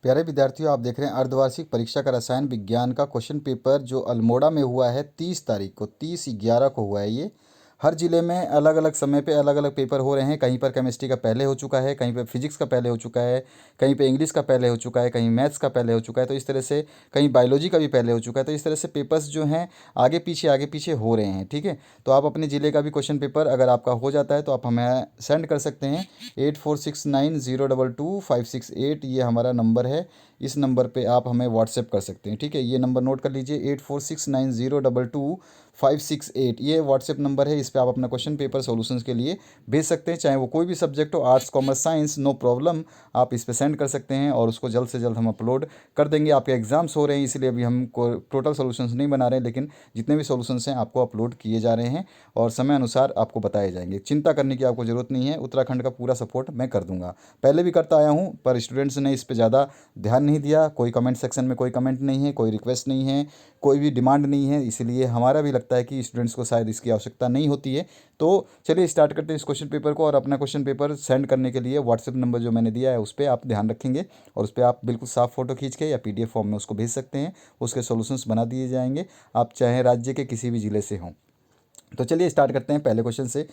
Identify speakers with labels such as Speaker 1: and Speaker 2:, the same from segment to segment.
Speaker 1: प्यारे विद्यार्थियों, आप देख रहे हैं अर्धवार्षिक परीक्षा का रसायन विज्ञान का क्वेश्चन पेपर जो अल्मोड़ा में हुआ है 30 तारीख को, 30/11 को हुआ है ये। हर जिले में अलग अलग समय पे अलग अलग पेपर हो रहे हैं। कहीं पर केमिस्ट्री का पहले हो चुका है, कहीं पे फिजिक्स का पहले हो चुका है, कहीं पे इंग्लिश का पहले हो चुका है, कहीं मैथ्स का पहले हो चुका है। तो इस तरह से कहीं बायोलॉजी का भी पहले हो चुका है। तो इस तरह से पेपर्स जो हैं आगे पीछे हो रहे हैं। ठीक है, तो आप अपने ज़िले का भी क्वेश्चन पेपर अगर आपका हो जाता है तो आप हमें सेंड कर सकते हैं। 8469022568 ये हमारा नंबर है। इस नंबर पे आप हमें व्हाट्सएप कर सकते हैं। ठीक है, ये नंबर नोट कर लीजिए, 8469022568 ये व्हाट्सएप नंबर है। इस पे आप अपना क्वेश्चन पेपर सॉल्यूशंस के लिए भेज सकते हैं, चाहे वो कोई भी सब्जेक्ट हो, arts commerce science, no problem. आप इस पे सेंड कर सकते हैं और उसको जल्द से जल्द हम अपलोड कर देंगे। आपके एग्जाम्स हो रहे हैं इसलिए अभी हम टोटल सॉल्यूशंस नहीं बना रहे हैं, लेकिन जितने भी सॉल्यूशंस हैं आपको अपलोड किए जा रहे हैं और समय अनुसार आपको बताए जाएंगे। चिंता करने की आपको ज़रूरत नहीं है, उत्तराखंड का पूरा सपोर्ट मैं कर दूंगा। पहले भी करता आया हूँ, पर स्टूडेंट्स ने इस पर ज़्यादा ध्यान नहीं दिया। कोई कमेंट सेक्शन में कोई कमेंट नहीं है, कोई रिक्वेस्ट नहीं है, कोई भी डिमांड नहीं है, इसलिए हमारा भी लगता है कि स्टूडेंट्स को शायद इसकी आवश्यकता नहीं होती है। तो चलिए स्टार्ट करते हैं इस क्वेश्चन पेपर को। और अपना क्वेश्चन पेपर सेंड करने के लिए व्हाट्सएप नंबर जो मैंने दिया है उस पर आप ध्यान रखेंगे और उस पर आप बिल्कुल साफ फोटो खींच के या पीडीएफ फॉर्म में उसको भेज सकते हैं। उसके सॉल्यूशंस बना दिए जाएंगे, आप चाहे राज्य के किसी भी ज़िले से हों। तो चलिए स्टार्ट करते हैं पहले क्वेश्चन से।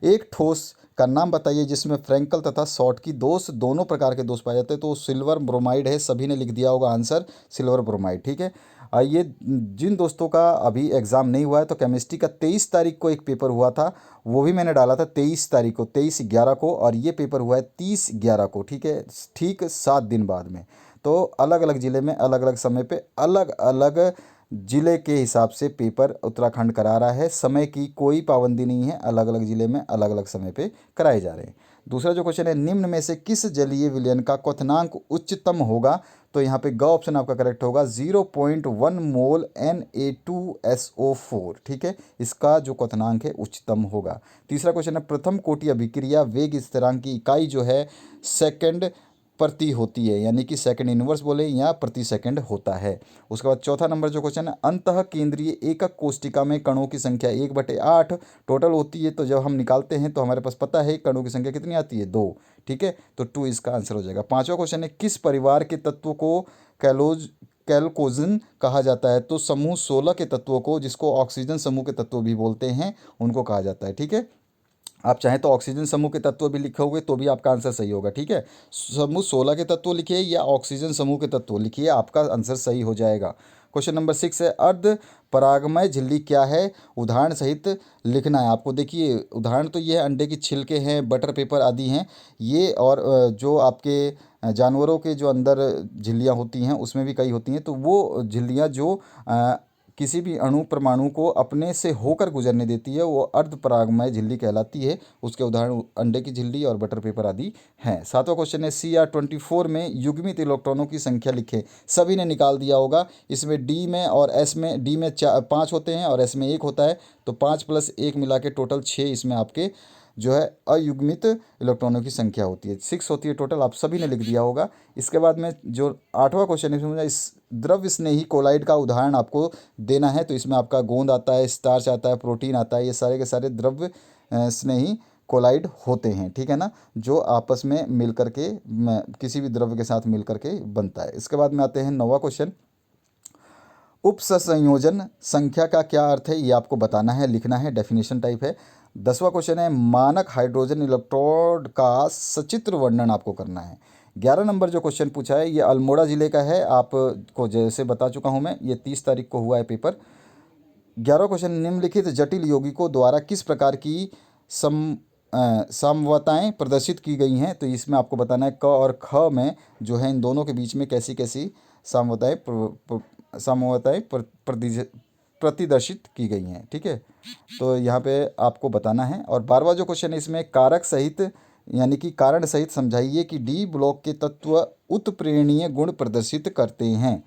Speaker 1: एक ठोस का नाम बताइए जिसमें फ्रैंकल तथा सॉल्ट की दोष, दोनों प्रकार के दोष पाए जाते हैं। तो सिल्वर ब्रोमाइड है, सभी ने लिख दिया होगा आंसर सिल्वर ब्रोमाइड। ठीक है, ये जिन दोस्तों का अभी एग्ज़ाम नहीं हुआ है, तो केमिस्ट्री का 23 तारीख को एक पेपर हुआ था, वो भी मैंने डाला था 23 तारीख को, 23/11 को, और ये पेपर हुआ है 30/11 को। ठीक है, ठीक 7 दिन बाद में। तो अलग अलग ज़िले में अलग अलग समय पे अलग अलग जिले के हिसाब से पेपर उत्तराखंड करा रहा है। समय की कोई पाबंदी नहीं है, अलग अलग जिले में अलग अलग समय पे कराए जा रहे हैं। दूसरा जो क्वेश्चन है, निम्न में से किस जलीय विलयन का क्वथनांक उच्चतम होगा? तो यहाँ पे ग ऑप्शन आपका करेक्ट होगा, 0.1 मोल Na2SO4। ठीक है, इसका जो क्वथनांक है उच्चतम होगा। तीसरा क्वेश्चन है, प्रथम कोटि अभिक्रिया वेग स्थिरांक की इकाई जो है सेकंड प्रति होती है, यानी कि सेकंड इनवर्स बोले या प्रति सेकंड होता है। उसके बाद चौथा नंबर जो क्वेश्चन है, अंतः केंद्रीय एकक कोष्टिका में कणों की संख्या 1/8 टोटल होती है। तो जब हम निकालते हैं तो हमारे पास पता है कणों की संख्या कितनी आती है, 2। ठीक है, तो 2 इसका आंसर हो जाएगा। पांचवा क्वेश्चन है, किस परिवार के तत्व को कैल्कोजन कहा जाता है? तो समूह 16 के तत्वों को, जिसको ऑक्सीजन समूह के तत्व भी बोलते हैं, उनको कहा जाता है। ठीक है, आप चाहें तो ऑक्सीजन समूह के तत्व भी लिखोगे तो भी आपका आंसर सही होगा। ठीक है, समूह 16 के तत्व लिखिए या ऑक्सीजन समूह के तत्व लिखिए, आपका आंसर सही हो जाएगा। क्वेश्चन नंबर 6 है, अर्ध परागमय झिल्ली क्या है? उदाहरण सहित लिखना है आपको। देखिए, उदाहरण तो ये है, अंडे की छिलके हैं, बटर पेपर आदि हैं ये, और जो आपके जानवरों के जो अंदर झिल्लियाँ होती हैं उसमें भी कई होती हैं। तो वो झिल्लियाँ जो किसी भी अणु परमाणु को अपने से होकर गुजरने देती है, वो अर्धपरागमय झिल्ली कहलाती है। उसके उदाहरण अंडे की झिल्ली और बटर पेपर आदि हैं। सातवां क्वेश्चन है, CR24 में युग्मित इलेक्ट्रॉनों की संख्या लिखें। सभी ने निकाल दिया होगा। इसमें डी में और एस में, डी में 5 होते हैं और एस में 1 होता है, तो 5 + 1 मिला के टोटल 6 इसमें आपके जो है अयुग्मित इलेक्ट्रॉनों की संख्या होती है, 6 होती है टोटल। आप सभी ने लिख दिया होगा। इसके बाद में जो 8वां क्वेश्चन है, इसमें इस द्रव्य स्नेही कोलाइड का उदाहरण आपको देना है। तो इसमें आपका गोंद आता है, स्टार्च आता है, प्रोटीन आता है, ये सारे के सारे द्रव्य स्नेही कोलाइड होते हैं। ठीक है ना, जो आपस में मिल करके किसी भी द्रव्य के साथ मिल करके बनता है। इसके बाद में आते हैं 9वां क्वेश्चन, उपसंयोजन संख्या का क्या अर्थ है? ये आपको बताना है, लिखना है, डेफिनेशन टाइप है। 10वां क्वेश्चन है, मानक हाइड्रोजन इलेक्ट्रोड का सचित्र वर्णन आपको करना है। 11 नंबर जो क्वेश्चन पूछा है ये अल्मोड़ा ज़िले का है, आपको जैसे बता चुका हूँ मैं, ये 30 तारीख को हुआ है पेपर। 11वां क्वेश्चन, निम्नलिखित जटिल यौगिकों द्वारा किस प्रकार की समवताएं प्रदर्शित की गई हैं? तो इसमें आपको बताना है क और ख में जो है इन दोनों के बीच में कैसी कैसी समवताएं प्रतिदर्शित की गई हैं। ठीक है, तो यहाँ पे आपको बताना है। और 12वां जो क्वेश्चन है, इसमें कारक सहित यानी कि कारण सहित समझाइए कि डी ब्लॉक के तत्व उत्प्रेरणीय गुण प्रदर्शित करते हैं।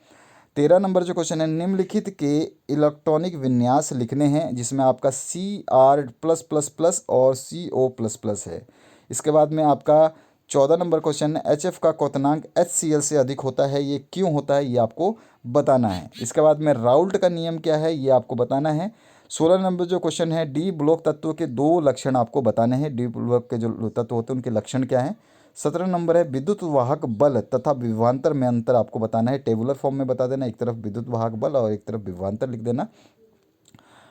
Speaker 1: 13 नंबर जो क्वेश्चन है, निम्नलिखित के इलेक्ट्रॉनिक विन्यास लिखने हैं, जिसमें आपका Cr+++ और CO++ है। इसके बाद में आपका 14 नंबर क्वेश्चन है, HF का क्वथनांक HCl से अधिक होता है, ये क्यों होता है ये आपको बताना है। इसके बाद में राउल्ट का नियम क्या है ये आपको बताना है। 16 नंबर जो क्वेश्चन है, डी ब्लॉक तत्व के 2 लक्षण आपको बताने हैं, डी ब्लॉक के जो तत्व होते हैं उनके लक्षण क्या हैं। 17 नंबर है विद्युत वाहक बल तथा विभवांतर में अंतर आपको बताना है। टेबुलर फॉर्म में बता देना, एक तरफ विद्युत वाहक बल और एक तरफ विभवांतर लिख देना।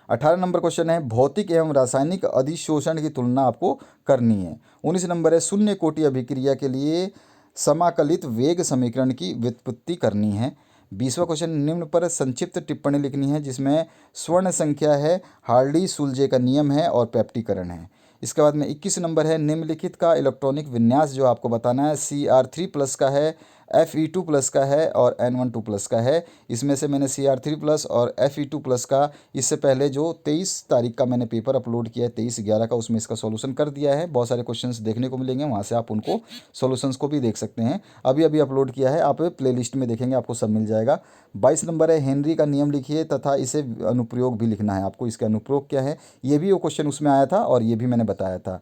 Speaker 1: 18 नंबर क्वेश्चन है भौतिक एवं रासायनिक अधिशोषण की तुलना आपको करनी है। 19 नंबर है शून्य कोटि अभिक्रिया के लिए समाकलित वेग समीकरण की व्युत्पत्ति करनी है। 20वां क्वेश्चन निम्न पर संक्षिप्त टिप्पणी लिखनी है जिसमें स्वर्ण संख्या है, हार्डी सुलजे का नियम है और पेप्टिकरण है। इसके बाद में 21 नंबर है निम्नलिखित का इलेक्ट्रॉनिक विन्यास जो आपको बताना है Cr3+ का है, Fe2+ का है और N12+ का है। इसमें से मैंने Cr3+ और Fe2+ का इससे पहले जो 23 तारीख का मैंने पेपर अपलोड किया है 23/11 का, उसमें इसका सॉल्यूशन कर दिया है। बहुत सारे क्वेश्चंस देखने को मिलेंगे, वहाँ से आप उनको सॉल्यूशंस को भी देख सकते हैं। अभी अभी अपलोड किया है, आप प्लेलिस्ट में देखेंगे आपको सब मिल जाएगा। 22 नंबर है हेनरी का नियम लिखिए तथा इसे अनुप्रयोग भी लिखना है आपको। इसका अनुप्रयोग क्या है ये भी वो क्वेश्चन उसमें आया था और ये भी मैंने बताया था।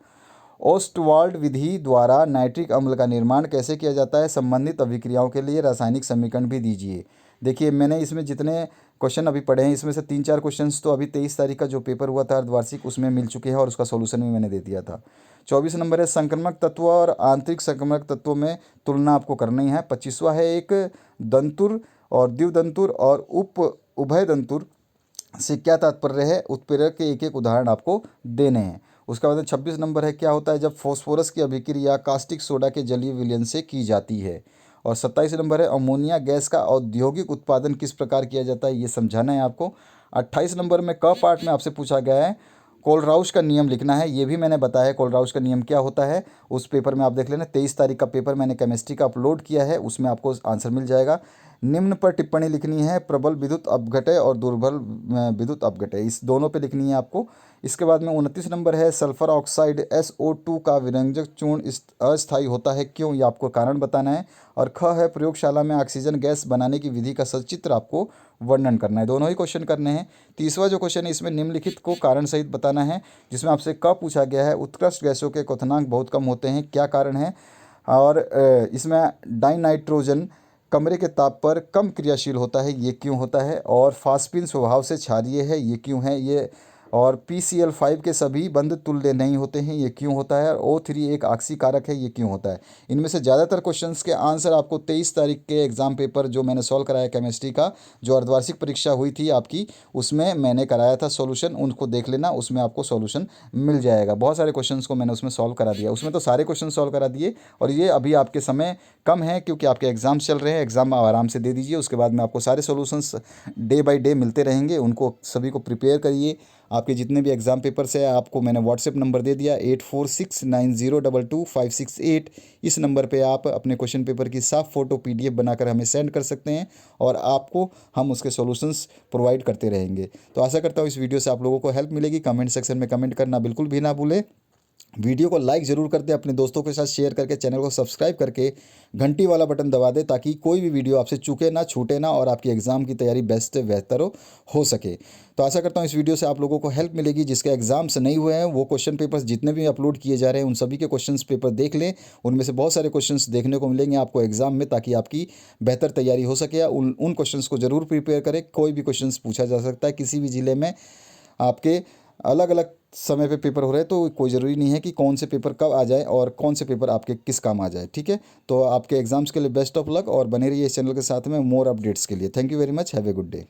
Speaker 1: ओस्टवाल्ड विधि द्वारा नाइट्रिक अम्ल का निर्माण कैसे किया जाता है, संबंधित अभिक्रियाओं के लिए रासायनिक समीकरण भी दीजिए। देखिए मैंने इसमें जितने क्वेश्चन अभी पढ़े हैं इसमें से 3-4 क्वेश्चंस तो अभी 23 तारीख का जो पेपर हुआ था अर्धवार्षिक उसमें मिल चुके हैं और उसका सॉल्यूशन भी मैंने दे दिया था। 24 नंबर है संक्रमक तत्व और आंतरिक संक्रमक तत्वों में तुलना आपको करनी है। 25वां है एक दंतुर और द्विदंतुर और उभय दंतुर से क्या तात्पर्य है, उत्प्रेरक के एक एक उदाहरण आपको देने हैं। उसके बाद 26 नंबर है क्या होता है जब फॉस्फोरस की अभिक्रिया कास्टिक सोडा के जलीय विलयन से की जाती है। और 27 नंबर है अमोनिया गैस का औद्योगिक उत्पादन किस प्रकार किया जाता है, ये समझाना है आपको। 28 नंबर में क पार्ट में आपसे पूछा गया है कोलराउश का नियम लिखना है, ये भी मैंने बताया है कोलराउश का नियम क्या होता है, उस पेपर में आप देख लेना। 23 तारीख का पेपर मैंने केमिस्ट्री का अपलोड किया है, उसमें आपको आंसर मिल जाएगा। निम्न पर टिप्पणी लिखनी है प्रबल विद्युत अपघटय और दुर्बल विद्युत अपघटय, इस दोनों पे लिखनी है आपको। इसके बाद में 29 नंबर है सल्फर ऑक्साइड SO2 का विरंजक चूर्ण अस्थायी होता है क्यों, ये आपको कारण बताना है। और ख है प्रयोगशाला में ऑक्सीजन गैस बनाने की विधि का सचित्र आपको वर्णन करना है। दोनों ही क्वेश्चन करने हैं। 30वां जो क्वेश्चन है इसमें निम्नलिखित को कारण सहित बताना है, जिसमें आपसे क पूछा गया है उत्कृष्ट गैसों के क्वथनांक बहुत कम होते हैं, क्या कारण है। और इसमें डाइनाइट्रोजन कमरे के ताप पर कम क्रियाशील होता है, ये क्यों होता है। और फास्पिन स्वभाव से क्षारीय है, ये क्यों है ये। और PCl5 के सभी बंध तुल्य नहीं होते हैं, ये क्यों होता है। और O3 एक ऑक्सी कारक है, ये क्यों होता है। इनमें से ज़्यादातर क्वेश्चंस के आंसर आपको 23 तारीख के एग्जाम पेपर जो मैंने सॉल्व कराया केमिस्ट्री का, जो अर्धवार्षिक परीक्षा हुई थी आपकी, उसमें मैंने कराया था सॉल्यूशन, उनको देख लेना, उसमें आपको सॉल्यूशन मिल जाएगा। बहुत सारे क्वेश्चंस को मैंने उसमें सॉल्व करा दिया, उसमें तो सारे क्वेश्चन सॉल्व करा दिए। और ये अभी आपके समय कम है क्योंकि आपके एग्ज़ाम चल रहे हैं, एग्ज़ाम आराम से दे दीजिए। उसके बाद में आपको सारे सॉल्यूशंस डे बाय डे मिलते रहेंगे, उनको सभी को प्रिपेयर करिए। आपके जितने भी एग्ज़ाम पेपर्स है आपको मैंने व्हाट्सएप नंबर दे दिया 8469022568। इस नंबर पे आप अपने क्वेश्चन पेपर की साफ फ़ोटो PDF बनाकर हमें सेंड कर सकते हैं और आपको हम उसके सॉल्यूशंस प्रोवाइड करते रहेंगे। तो आशा करता हूँ इस वीडियो से आप लोगों को हेल्प मिलेगी। कमेंट सेक्शन में कमेंट करना बिल्कुल भी ना भूलें। वीडियो को लाइक ज़रूर कर दें, अपने दोस्तों के साथ शेयर करके चैनल को सब्सक्राइब करके घंटी वाला बटन दबा दें ताकि कोई भी वीडियो आपसे चूके ना, छूटे ना और आपकी एग्ज़ाम की तैयारी बेस्ट बेहतर हो सके। तो आशा करता हूँ इस वीडियो से आप लोगों को हेल्प मिलेगी। जिसके एग्जाम्स नहीं हुए हैं वो क्वेश्चन पेपर्स जितने भी अपलोड किए जा रहे हैं उन सभी के क्वेश्चन पेपर देख लें, उनमें से बहुत सारे क्वेश्चन देखने को मिलेंगे आपको एग्जाम में, ताकि आपकी बेहतर तैयारी हो सके। उन क्वेश्चन को ज़रूर प्रिपेयर करें। कोई भी क्वेश्चन पूछा जा सकता है किसी भी ज़िले में, आपके अलग अलग समय पे पेपर हो रहे हैं, तो कोई ज़रूरी नहीं है कि कौन से पेपर कब आ जाए और कौन से पेपर आपके किस काम आ जाए। ठीक है, तो आपके एग्जाम्स के लिए बेस्ट ऑफ लक और बने रहिए इस चैनल के साथ में मोर अपडेट्स के लिए। Thank you very much, have a good day.